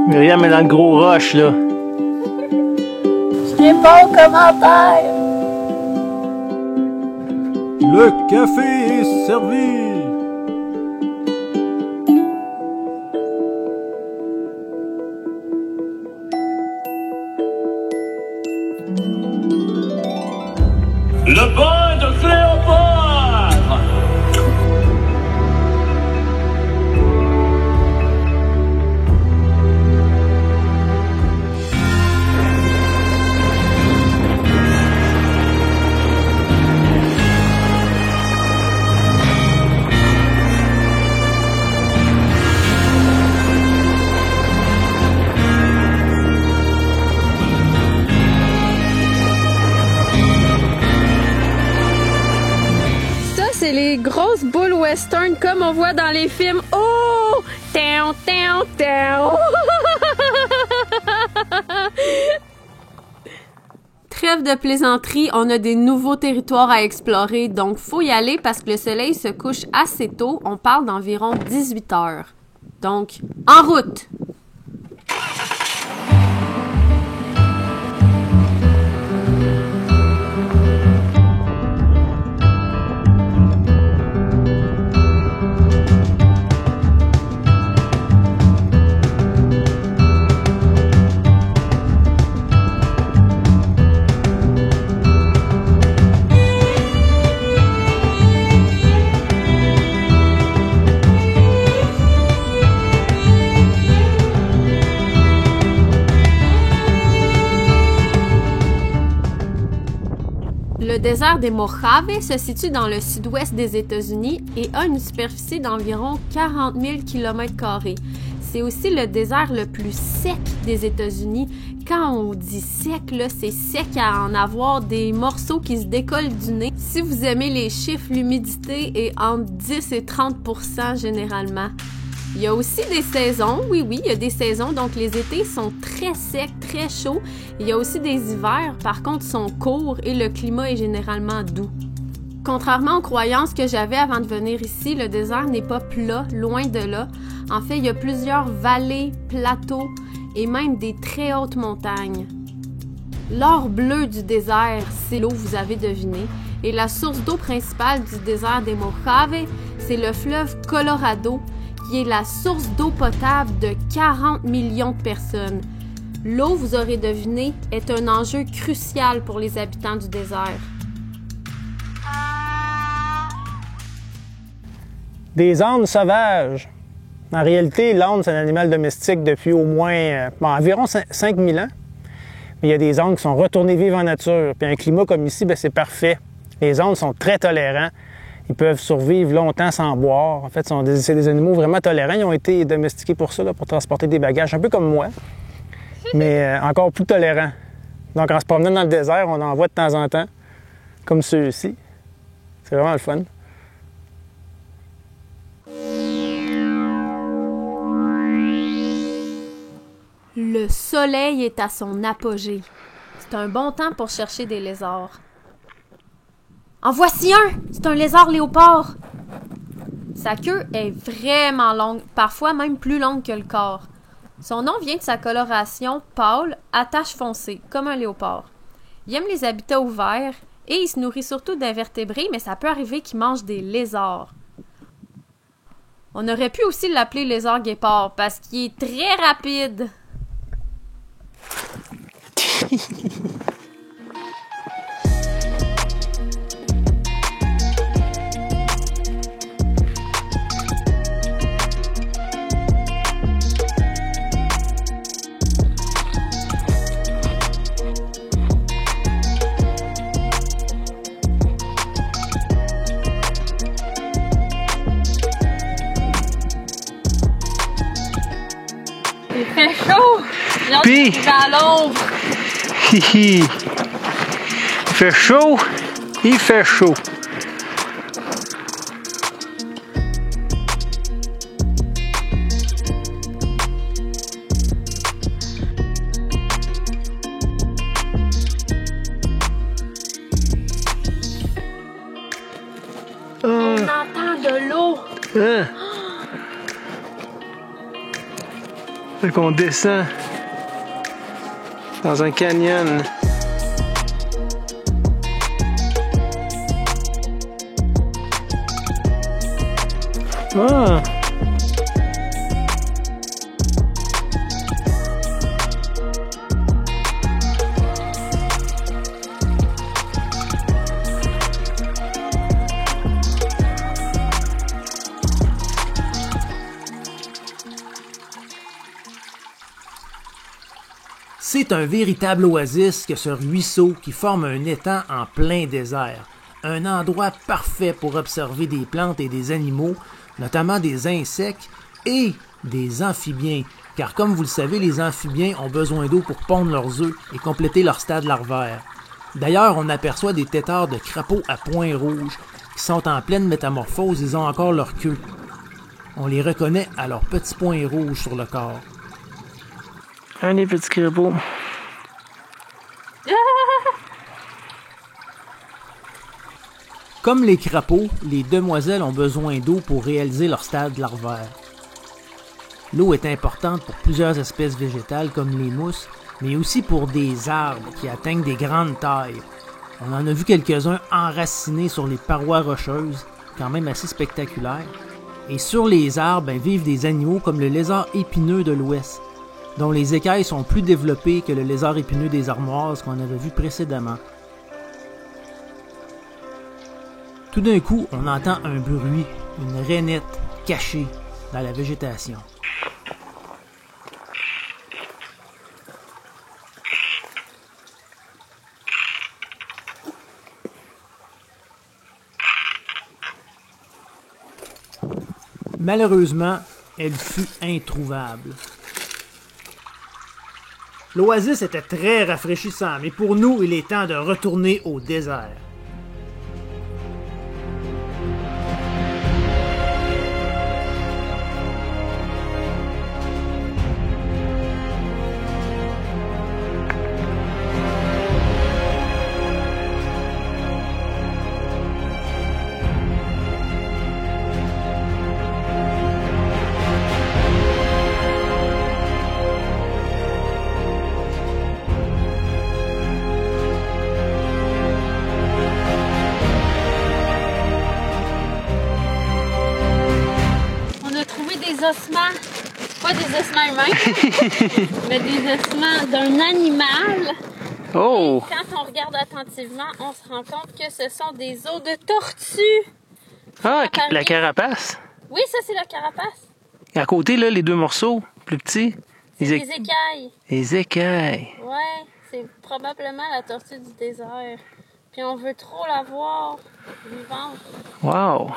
Myriam est dans le gros rush, là. Je réponds aux commentaires. Le café est servi. Le bain de Cléopâtre! C'est les grosses boules western comme on voit dans les films. Oh! Taon, taon, taon. Trêve de plaisanterie, on a des nouveaux territoires à explorer, donc faut y aller parce que le soleil se couche assez tôt. On parle d'environ 18 heures. Donc, en route! Le désert des Mojave se situe dans le sud-ouest des États-Unis et a une superficie d'environ 40 000 km². C'est aussi le désert le plus sec des États-Unis. Quand on dit sec, là, c'est sec à en avoir des morceaux qui se décollent du nez. Si vous aimez les chiffres, l'humidité est entre 10 et 30% généralement. Il y a aussi des saisons, oui, il y a des saisons, donc les étés sont très secs, très chauds. Il y a aussi des hivers, par contre, sont courts et le climat est généralement doux. Contrairement aux croyances que j'avais avant de venir ici, le désert n'est pas plat, loin de là. En fait, il y a plusieurs vallées, plateaux et même des très hautes montagnes. L'or bleu du désert, c'est l'eau, vous avez deviné. Et la source d'eau principale du désert des Mojave, c'est le fleuve Colorado, qui est la source d'eau potable de 40 millions de personnes. L'eau, vous aurez deviné, est un enjeu crucial pour les habitants du désert. Des ânes sauvages. En réalité, l'âne, c'est un animal domestique depuis au moins environ 5000 ans. Mais il y a des ânes qui sont retournés vivre en nature. Puis un climat comme ici, c'est parfait. Les ânes sont très tolérants. Ils peuvent survivre longtemps sans boire. En fait, c'est des animaux vraiment tolérants. Ils ont été domestiqués pour ça, là, pour transporter des bagages, un peu comme moi, mais encore plus tolérants. Donc, en se promenant dans le désert, on en voit de temps en temps, comme ceux-ci. C'est vraiment le fun. Le soleil est à son apogée. C'est un bon temps pour chercher des lézards. En voici un! C'est un lézard léopard! Sa queue est vraiment longue, parfois même plus longue que le corps. Son nom vient de sa coloration pâle à taches foncées, comme un léopard. Il aime les habitats ouverts et il se nourrit surtout d'invertébrés, mais ça peut arriver qu'il mange des lézards. On aurait pu aussi l'appeler lézard guépard parce qu'il est très rapide. Il fait chaud! Puis, À l'ombre! il fait chaud, il fait chaud. On entend de l'eau! Hein? Donc on descend dans un canyon. Ah! C'est un véritable oasis que ce ruisseau qui forme un étang en plein désert. Un endroit parfait pour observer des plantes et des animaux, notamment des insectes et des amphibiens. Car comme vous le savez, les amphibiens ont besoin d'eau pour pondre leurs œufs et compléter leur stade larvaire. D'ailleurs, on aperçoit des têtards de crapauds à points rouges qui sont en pleine métamorphose, ils ont encore leur queue. On les reconnaît à leurs petits points rouges sur le corps. Un des petits crapauds. Comme les crapauds, les demoiselles ont besoin d'eau pour réaliser leur stade larvaire. L'eau est importante pour plusieurs espèces végétales comme les mousses, mais aussi pour des arbres qui atteignent des grandes tailles. On en a vu quelques-uns enracinés sur les parois rocheuses, quand même assez spectaculaires. Et sur les arbres vivent des animaux comme le lézard épineux de l'Ouest, dont les écailles sont plus développées que le lézard épineux des armoises qu'on avait vu précédemment. Tout d'un coup, on entend un bruit, une rainette cachée dans la végétation. Malheureusement, elle fut introuvable. L'oasis était très rafraîchissant, mais pour nous, il est temps de retourner au désert. Ossements, pas des ossements humains, mais des ossements d'un animal. Oh! Et quand on regarde attentivement, on se rend compte que ce sont des os de tortue. Ah, la carapace? Oui, ça c'est la carapace. Et à côté, là, les deux morceaux, plus petits. Les écailles. Les écailles. Ouais, c'est probablement la tortue du désert. Puis on veut trop la voir vivante. Wow!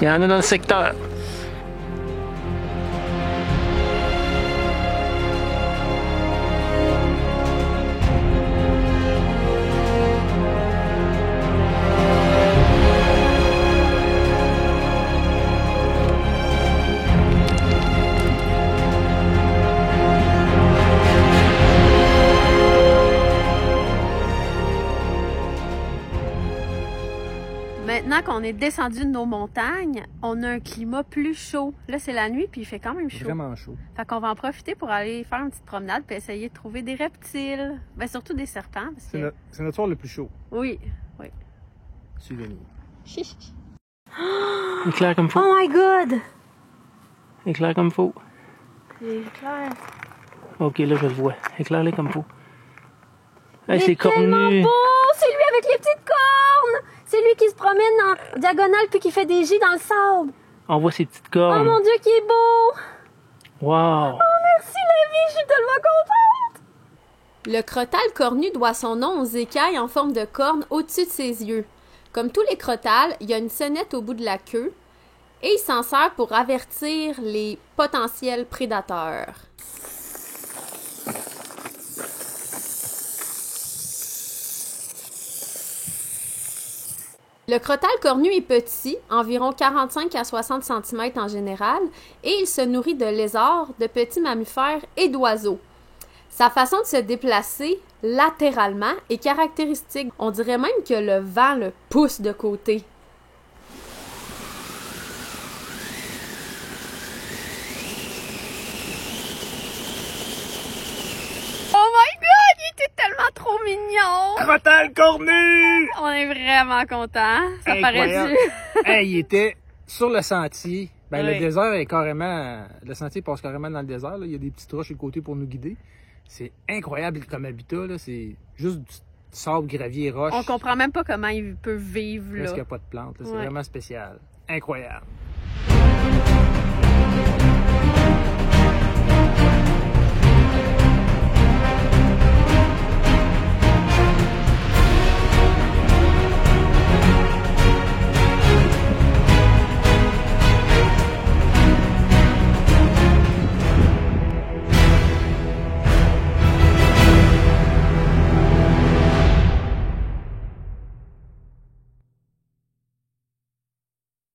Il y en a dans le secteur. Maintenant qu'on est descendu de nos montagnes, on a un climat plus chaud. Là, c'est la nuit, puis il fait quand même chaud. Vraiment chaud. Fait qu'on va en profiter pour aller faire une petite promenade puis essayer de trouver des reptiles. Ben, surtout des serpents. C'est notre soir le plus chaud. Oui, oui. Suivez-nous. Il est clair comme faux. Oh my God! Il est clair comme faux. Il est clair. Ok, là, je le vois. Éclairé comme faux. Hey, c'est tellement cornu. beau! C'est lui avec les petites cornes! C'est lui qui se promène en diagonale puis qui fait des jets dans le sable. On voit ses petites Oh cornes. mon Dieu, qui est beau! Wow! Oh, merci la vie, je suis tellement contente! Le crotale cornu doit son nom aux écailles en forme de cornes au-dessus de ses yeux. Comme tous les crotales, il y a une sonnette au bout de la queue et il s'en sert pour avertir les potentiels prédateurs. Le crotale cornu est petit, environ 45 à 60 cm en général, et il se nourrit de lézards, de petits mammifères et d'oiseaux. Sa façon de se déplacer latéralement est caractéristique. On dirait même que le vent le pousse de côté. Crotal cornu! On est vraiment contents. Ça paraît-tu? Hey, il était sur le sentier. Ben, Oui. le désert est carrément... Le sentier passe carrément dans le désert. Là. Il y a des petites roches sur le côté pour nous guider. C'est incroyable comme habitat. Là. C'est juste du sable, gravier, roche. On comprend même pas comment il peut vivre là. Presque qu'il n'y a pas de plantes. Là. C'est Ouais. vraiment spécial. Incroyable.